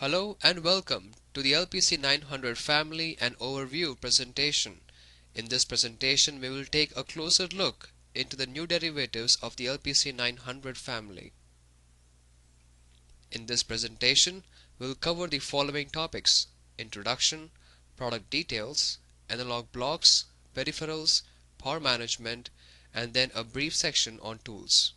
Hello and welcome to the LPC900 family and overview presentation. In this presentation, we will take a closer look into the new derivatives of the LPC900 family. In this presentation, we will cover the following topics: introduction, product details, analog blocks, peripherals, power management, and then a brief section on tools.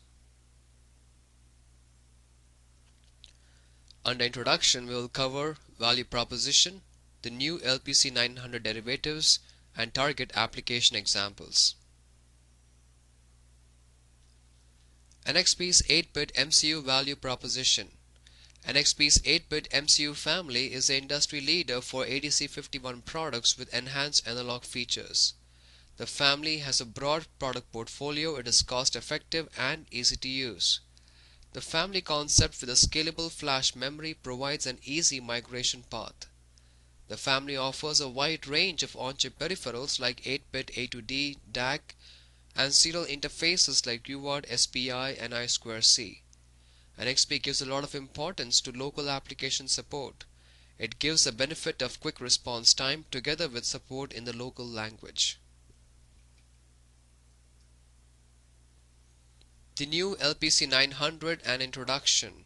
Under introduction, we will cover value proposition, the new LPC900 derivatives, and target application examples. NXP's 8-bit MCU value proposition. NXP's 8-bit MCU family is the industry leader for ADC51 products with enhanced analog features. The family has a broad product portfolio. It is cost-effective and easy to use. The family concept with a scalable flash memory provides an easy migration path. The family offers a wide range of on-chip peripherals like 8-bit A to D, DAC, and serial interfaces like UART, SPI, and I2C. NXP gives a lot of importance to local application support. It gives the benefit of quick response time together with support in the local language. The new LPC900 and introduction.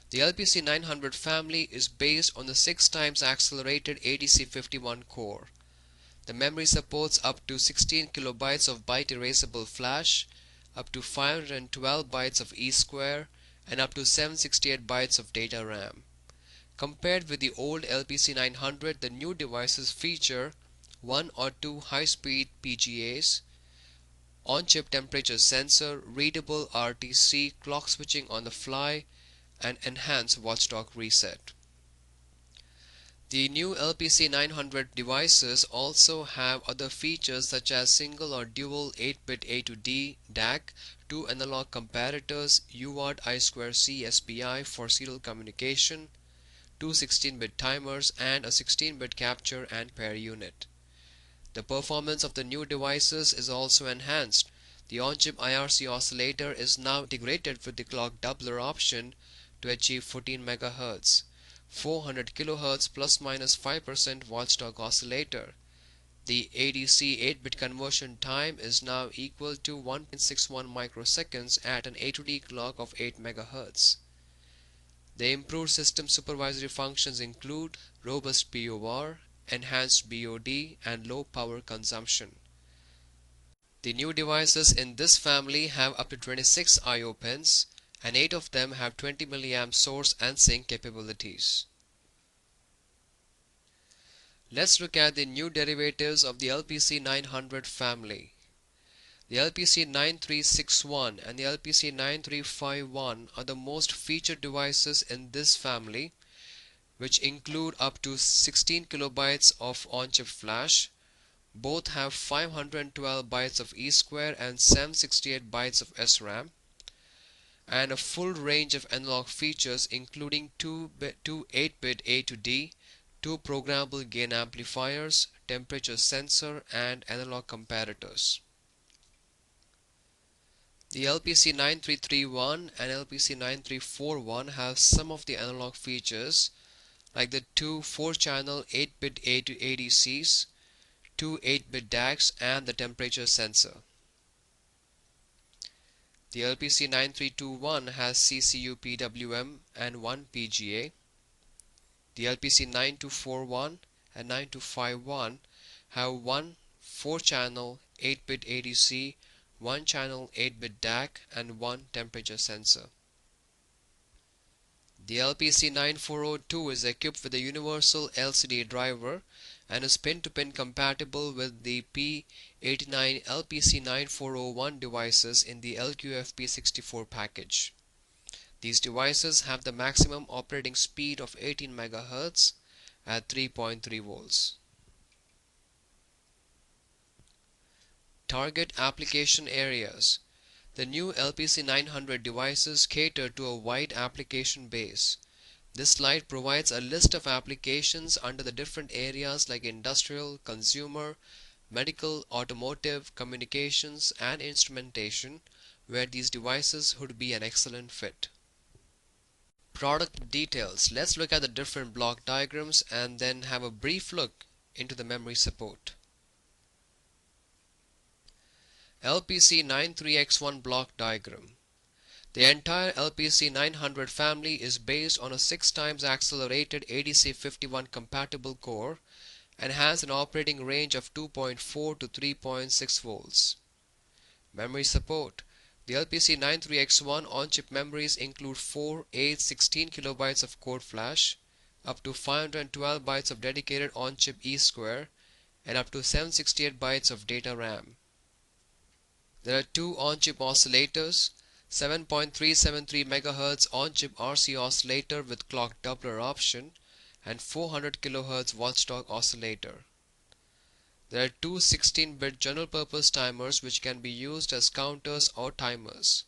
The LPC900 family is based on the 6 times accelerated ADC51 core. The memory supports up to 16 kilobytes of byte erasable flash, up to 512 bytes of E-square, and up to 768 bytes of data RAM. Compared with the old LPC900, the new devices feature 1 or 2 high-speed PGAs, on-chip temperature sensor, readable RTC, clock switching on the fly, and enhanced watchdog reset. The new LPC900 devices also have other features such as single or dual 8-bit A to D DAC, 2 analog comparators, UART I2C SPI for serial communication, 2 16-bit timers, and a 16-bit capture and pair unit. The performance of the new devices is also enhanced. The on-chip IRC oscillator is now integrated with the clock doubler option to achieve 14 MHz, 400 kHz plus minus 5% watchdog oscillator. The ADC 8-bit conversion time is now equal to 1.61 microseconds at an A to D clock of 8 MHz. The improved system supervisory functions include robust POR, enhanced BOD, and low power consumption. The new devices in this family have up to 26 I/O pins, and 8 of them have 20 mA source and sink capabilities. Let's look at the new derivatives of the LPC900 family. The LPC9361 and the LPC9351 are the most featured devices in this family, which include up to 16 kilobytes of on-chip flash. Both have 512 bytes of E-square and 768 bytes of SRAM, and a full range of analog features including 2 8-bit A to D, 2 programmable gain amplifiers, temperature sensor, and analog comparators. The LPC9331 and LPC9341 have some of the analog features like the 2 4-channel 8-bit A to ADCs, 2 8-bit DACs, and the temperature sensor. The LPC9321 has CCU PWM and 1 PGA. The LPC9241 and 9251 have 1 4-channel 8-bit ADC, 1 channel 8-bit DAC, and 1 temperature sensor. The LPC9402 is equipped with a universal LCD driver and is pin-to-pin compatible with the P89 LPC9401 devices in the LQFP64 package. These devices have the maximum operating speed of 18 MHz at 3.3 volts. Target application areas. The new LPC900 devices cater to a wide application base. This slide provides a list of applications under the different areas like industrial, consumer, medical, automotive, communications, and instrumentation, where these devices would be an excellent fit. Product details. Let's look at the different block diagrams and then have a brief look into the memory support. LPC93X1 block diagram. The entire LPC900 family is based on a 6 times accelerated ADC51 compatible core and has an operating range of 2.4 to 3.6 volts. Memory support. The LPC93X1 on-chip memories include 4, 8, 16 kilobytes of code flash, up to 512 bytes of dedicated on-chip E-square, and up to 768 bytes of data RAM. There are 2 on-chip oscillators, 7.373 MHz on-chip RC oscillator with clock doubler option, and 400 kHz watchdog oscillator. There are 2 16-bit general-purpose timers which can be used as counters or timers.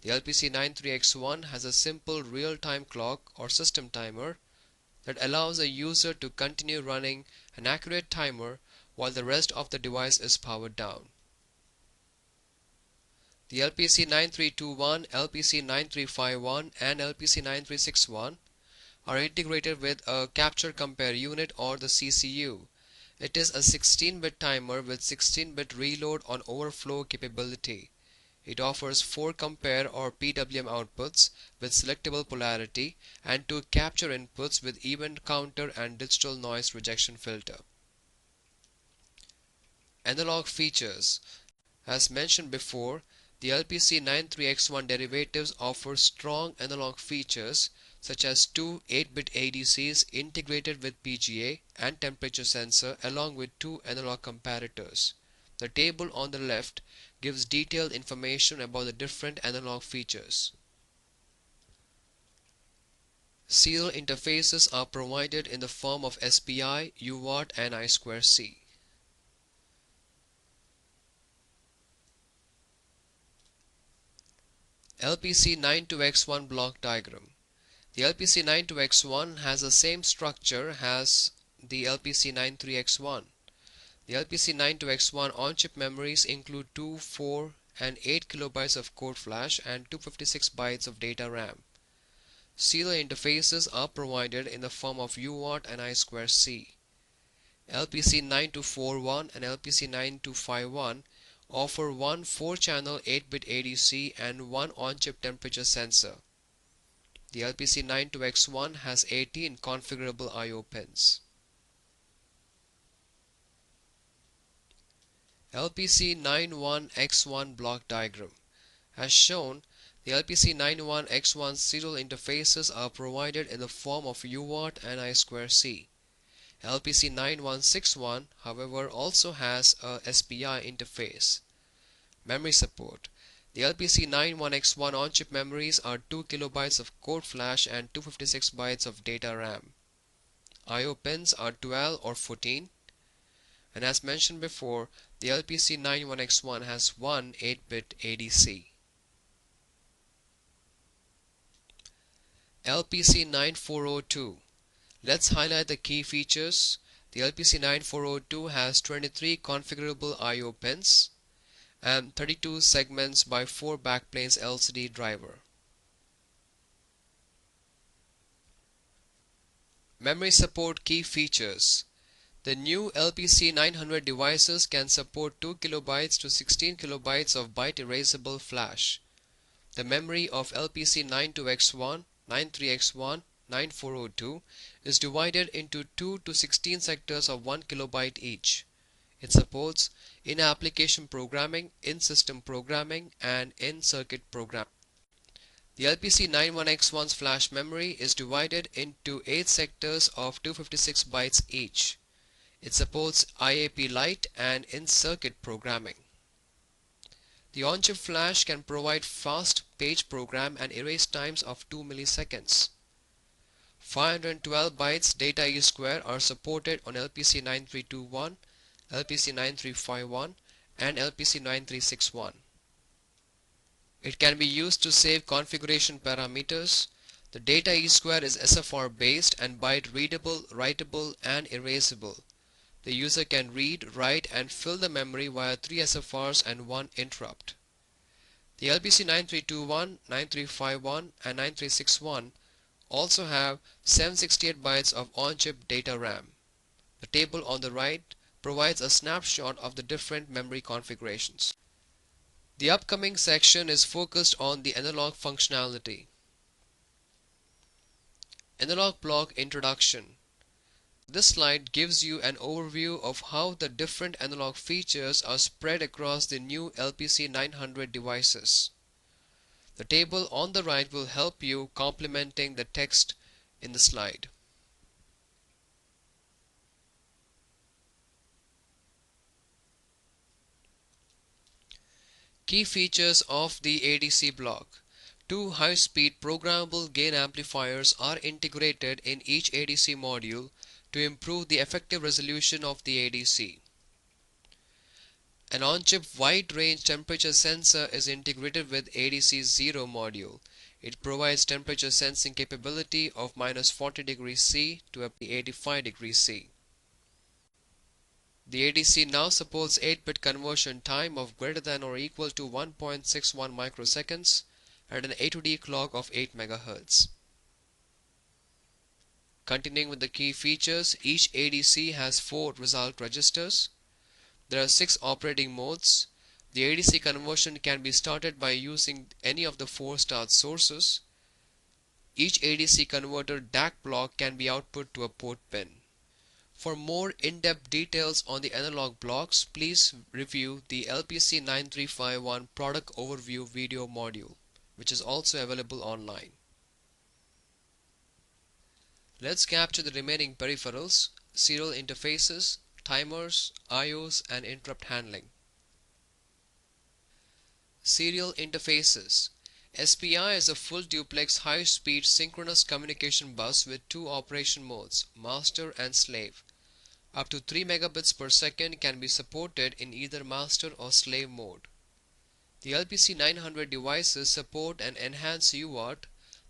The LPC93X1 has a simple real-time clock or system timer that allows a user to continue running an accurate timer while the rest of the device is powered down. The LPC9321, LPC9351 and LPC9361 are integrated with a capture compare unit or the CCU. It is a 16-bit timer with 16-bit reload on overflow capability. It offers 4 compare or PWM outputs with selectable polarity and 2 capture inputs with event counter and digital noise rejection filter. Analog features. As mentioned before, the LPC93X1 derivatives offer strong analog features such as 2 8-bit ADCs integrated with PGA and temperature sensor along with 2 analog comparators. The table on the left gives detailed information about the different analog features. Serial interfaces are provided in the form of SPI, UART and I2C. LPC92X1 block diagram. The LPC92X1 has the same structure as the LPC93X1. The LPC92X1 on-chip memories include 2, 4 and 8 kilobytes of code flash and 256 bytes of data RAM. Serial interfaces are provided in the form of UART and I2C. LPC9241 and LPC9251 offer one 4-channel 8-bit ADC and one on-chip temperature sensor. The LPC92X1 has 18 configurable I/O pins. LPC91X1 block diagram. As shown, the LPC91X1 serial interfaces are provided in the form of UART and I2C. LPC9161, however, also has a SPI interface. Memory support. The LPC91X1 on-chip memories are 2 kilobytes of code flash and 256 bytes of data RAM. I/O pins are 12 or 14. And as mentioned before, the LPC91X1 has one 8-bit ADC. LPC9402. Let's highlight the key features. The LPC9402 has 23 configurable I/O pins and 32 segments by 4 backplanes LCD driver. Memory support key features. The new LPC900 devices can support 2 kilobytes to 16 kilobytes of byte erasable flash. The memory of LPC92X1, 93X1, 9402 is divided into 2 to 16 sectors of 1 kilobyte each. It supports in-application programming, in-system programming, and in-circuit programming. The LPC91X1's flash memory is divided into 8 sectors of 256 bytes each. It supports IAP Lite and in-circuit programming. The on-chip flash can provide fast page program and erase times of 2 milliseconds. 512 bytes data E-square are supported on LPC9321, LPC9351 and LPC9361. It can be used to save configuration parameters. The data E-square is SFR based and byte readable, writable and erasable. The user can read, write and fill the memory via 3 SFRs and 1 interrupt. The LPC9321, 9351 and 9361 also have 768 bytes of on-chip data RAM. The table on the right provides a snapshot of the different memory configurations. The upcoming section is focused on the analog functionality. Analog block introduction. This slide gives you an overview of how the different analog features are spread across the new LPC900 devices. The table on the right will help you complementing the text in the slide. Key features of the ADC block. Two high-speed programmable gain amplifiers are integrated in each ADC module to improve the effective resolution of the ADC. An on-chip wide-range temperature sensor is integrated with ADCZone module. It provides temperature sensing capability of -40 degrees C to up to 85 degrees C. The ADC now supports 8-bit conversion time of greater than or equal to 1.61 microseconds and an A to D clock of 8 MHz. Continuing with the key features, each ADC has 4 result registers. There are 6 operating modes. The ADC conversion can be started by using any of the 4 start sources. Each ADC converter DAC block can be output to a port pin. For more in-depth details on the analog blocks, please review the LPC9351 product overview video module, which is also available online. Let's capture the remaining peripherals, serial interfaces, timers, IOs, and interrupt handling. Serial interfaces. SPI is a full duplex high-speed synchronous communication bus with 2 operation modes, master and slave. Up to 3 megabits per second can be supported in either master or slave mode. The LPC900 devices support an enhanced UART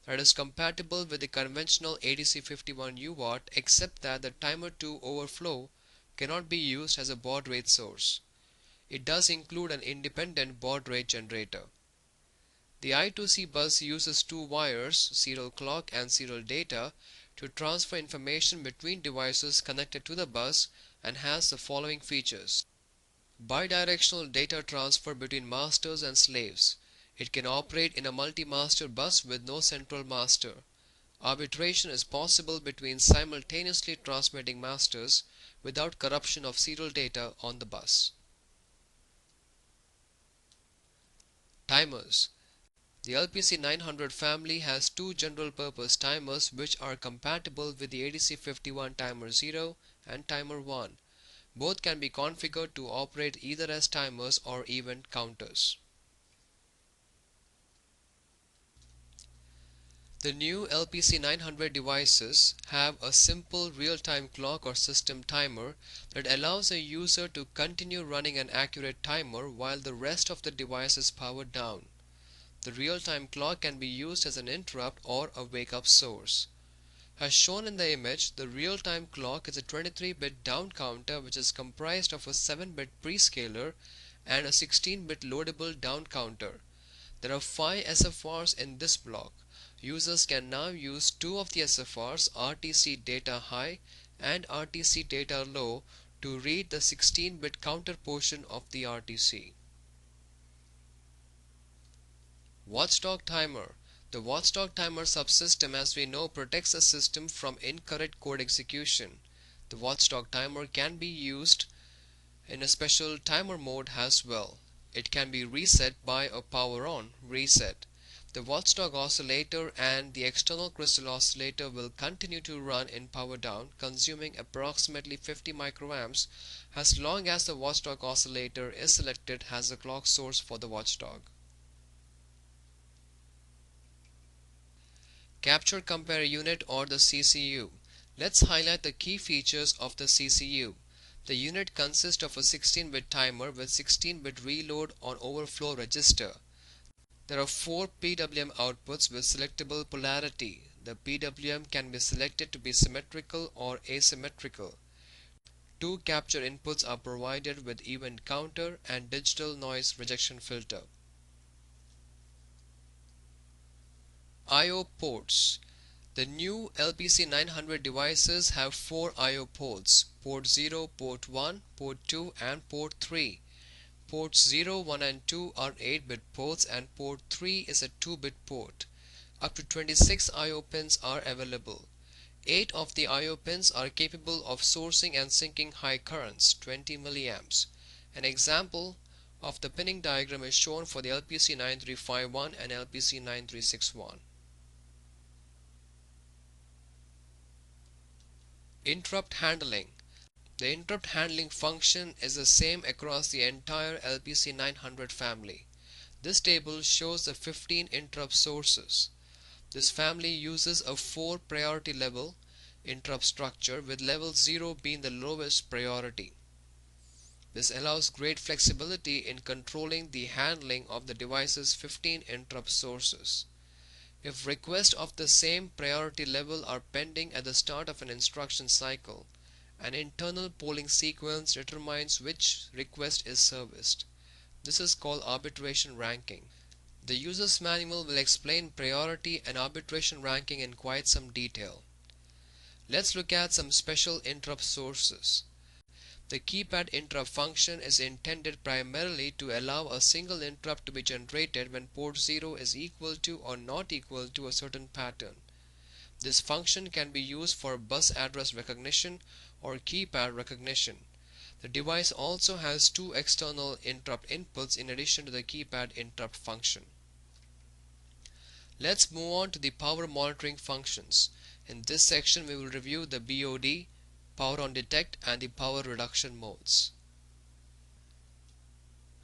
that is compatible with the conventional ADC51 UART, except that the timer 2 overflow cannot be used as a baud rate source. It does include an independent baud rate generator. The I2C bus uses 2 wires, serial clock and serial data, to transfer information between devices connected to the bus and has the following features. Bidirectional data transfer between masters and slaves. It can operate in a multi-master bus with no central master. Arbitration is possible between simultaneously transmitting masters without corruption of serial data on the bus. Timers. The LPC900 family has 2 general-purpose timers which are compatible with the ADC51 Timer 0 and Timer 1. Both can be configured to operate either as timers or event counters. The new LPC900 devices have a simple real-time clock or system timer that allows a user to continue running an accurate timer while the rest of the device is powered down. The real-time clock can be used as an interrupt or a wake-up source. As shown in the image, the real-time clock is a 23-bit down counter which is comprised of a 7-bit prescaler and a 16-bit loadable down counter. There are 5 SFRs in this block. Users can now use 2 of the SFRs, RTC data high and RTC data low, to read the 16-bit counter portion of the RTC. Watchdog timer. The watchdog timer subsystem, as we know, protects the system from incorrect code execution. The watchdog timer can be used in a special timer mode as well. It can be reset by a power on reset. The watchdog oscillator and the external crystal oscillator will continue to run in power down, consuming approximately 50 microamps as long as the watchdog oscillator is selected as the clock source for the watchdog. Capture Compare Unit or the CCU. Let's highlight the key features of the CCU. The unit consists of a 16-bit timer with 16-bit reload on overflow register. There are 4 PWM outputs with selectable polarity. The PWM can be selected to be symmetrical or asymmetrical. 2 capture inputs are provided with event counter and digital noise rejection filter. I/O ports. The new LPC900 devices have 4 I/O ports: port 0, port 1, port 2 and port 3. Ports 0, 1 and 2 are 8-bit ports and port 3 is a 2-bit port. Up to 26 I/O pins are available. 8 of the I/O pins are capable of sourcing and sinking high currents, 20 milliamps. An example of the pinning diagram is shown for the LPC9351 and LPC9361. Interrupt handling. The interrupt handling function is the same across the entire LPC900 family. This table shows the 15 interrupt sources. This family uses a 4 priority level interrupt structure, with level 0 being the lowest priority. This allows great flexibility in controlling the handling of the device's 15 interrupt sources. If requests of the same priority level are pending at the start of an instruction cycle, an internal polling sequence determines which request is serviced. This is called arbitration ranking. The user's manual will explain priority and arbitration ranking in quite some detail. Let's look at some special interrupt sources. The keypad interrupt function is intended primarily to allow a single interrupt to be generated when port 0 is equal to or not equal to a certain pattern. This function can be used for bus address recognition or keypad recognition. The device also has 2 external interrupt inputs in addition to the keypad interrupt function. Let's move on to the power monitoring functions. In this section we will review the BOD, power on detect and the power reduction modes.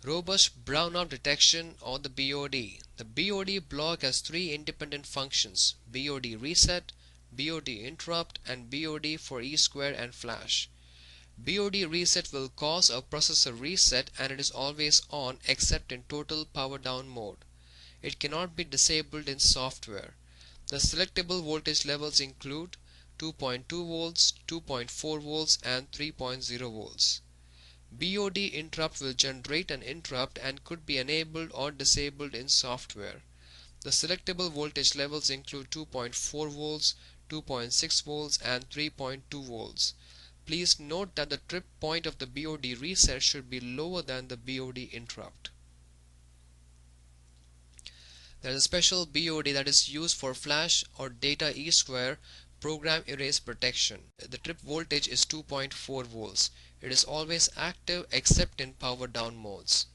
Robust brownout detection, or the BOD. The BOD block has 3 independent functions: BOD reset, BOD interrupt and BOD for E-square and flash. BOD reset will cause a processor reset and it is always on except in total power down mode. It cannot be disabled in software. The selectable voltage levels include 2.2 volts, 2.4 volts and 3.0 volts. BOD interrupt will generate an interrupt and could be enabled or disabled in software. The selectable voltage levels include 2.4 volts, 2.6 volts and 3.2 volts. Please note that the trip point of the BOD reset should be lower than the BOD interrupt. There is a special BOD that is used for flash or data E-square program erase protection. The trip voltage is 2.4 volts. It is always active except in power down modes.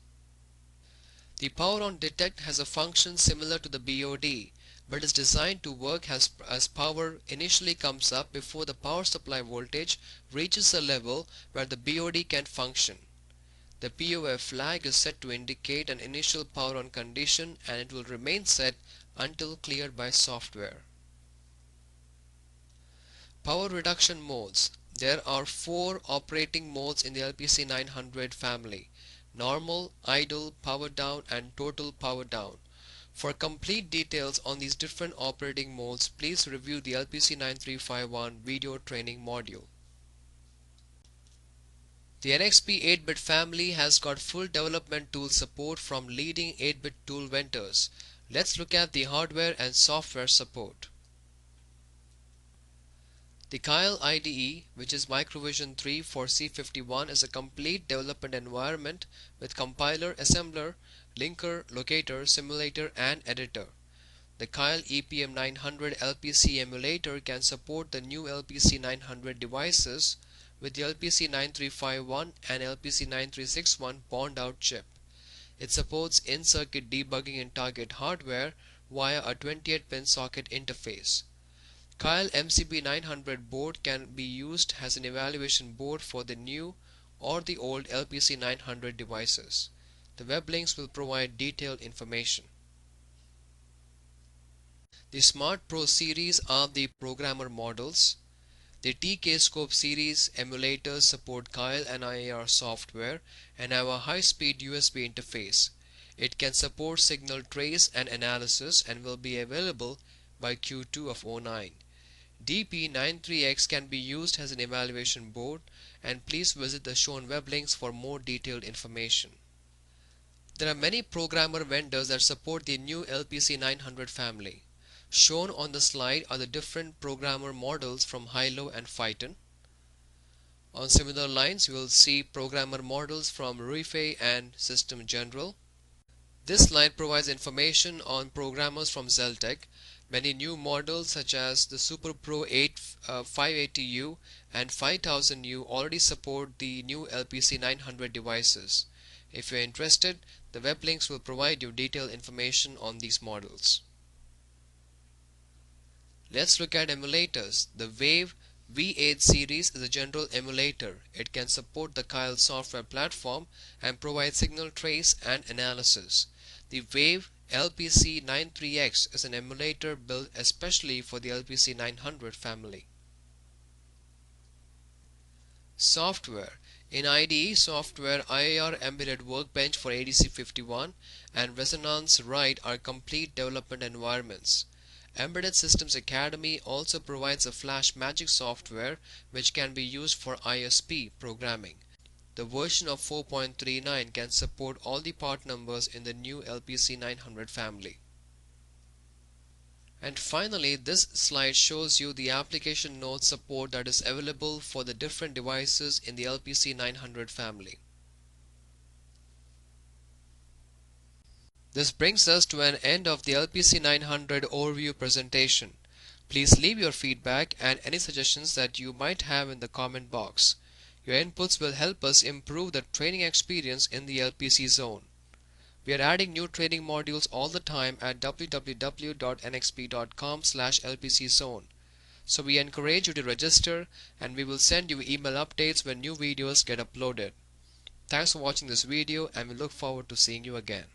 The power on detect has a function similar to the BOD, but is designed to work as power initially comes up before the power supply voltage reaches a level where the BOD can function. The POF flag is set to indicate an initial power on condition and it will remain set until cleared by software. Power reduction modes. There are 4 operating modes in the LPC900 family: normal, idle, power down and total power down. For complete details on these different operating modes, please review the LPC9351 video training module. The NXP 8-bit family has got full development tool support from leading 8-bit tool vendors. Let's look at the hardware and software support. The Keil IDE, which is Microvision 3 for C51, is a complete development environment with compiler, assembler, linker, locator, simulator and editor. The Keil EPM900 LPC emulator can support the new LPC900 devices with the LPC9351 and LPC9361 bond-out chip. It supports in-circuit debugging in target hardware via a 28-pin socket interface. Keil MCB900 board can be used as an evaluation board for the new or the old LPC900 devices. The web links will provide detailed information. The Smart Pro series are the programmer models. The TK Scope series emulators support Keil and IAR software and have a high-speed USB interface. It can support signal trace and analysis and will be available by Q2 of 09. DP93X can be used as an evaluation board, and please visit the shown web links for more detailed information. There are many programmer vendors that support the new LPC900 family. Shown on the slide are the different programmer models from Hilo and Phyton. On similar lines, you will see programmer models from Ruife and System General. This slide provides information on programmers from Zeltec. Many new models such as the Super Pro 580U and 5000U already support the new LPC900 devices. If you're interested, the web links will provide you detailed information on these models. Let's look at emulators. The Wave V8 series is a general emulator. It can support the Keil software platform and provide signal trace and analysis. The Wave LPC93X is an emulator built especially for the LPC900 family. Software. In IDE software, IAR Embedded Workbench for ADC51 and Resonance Write are complete development environments. Embedded Systems Academy also provides a Flash Magic software which can be used for ISP programming. The version of 4.39 can support all the part numbers in the new LPC900 family. And finally, this slide shows you the application notes support that is available for the different devices in the LPC900 family. This brings us to an end of the LPC900 overview presentation. Please leave your feedback and any suggestions that you might have in the comment box. Your inputs will help us improve the training experience in the LPCZone. We are adding new training modules all the time at www.nxp.com/lpczone. So we encourage you to register and we will send you email updates when new videos get uploaded. Thanks for watching this video and we look forward to seeing you again.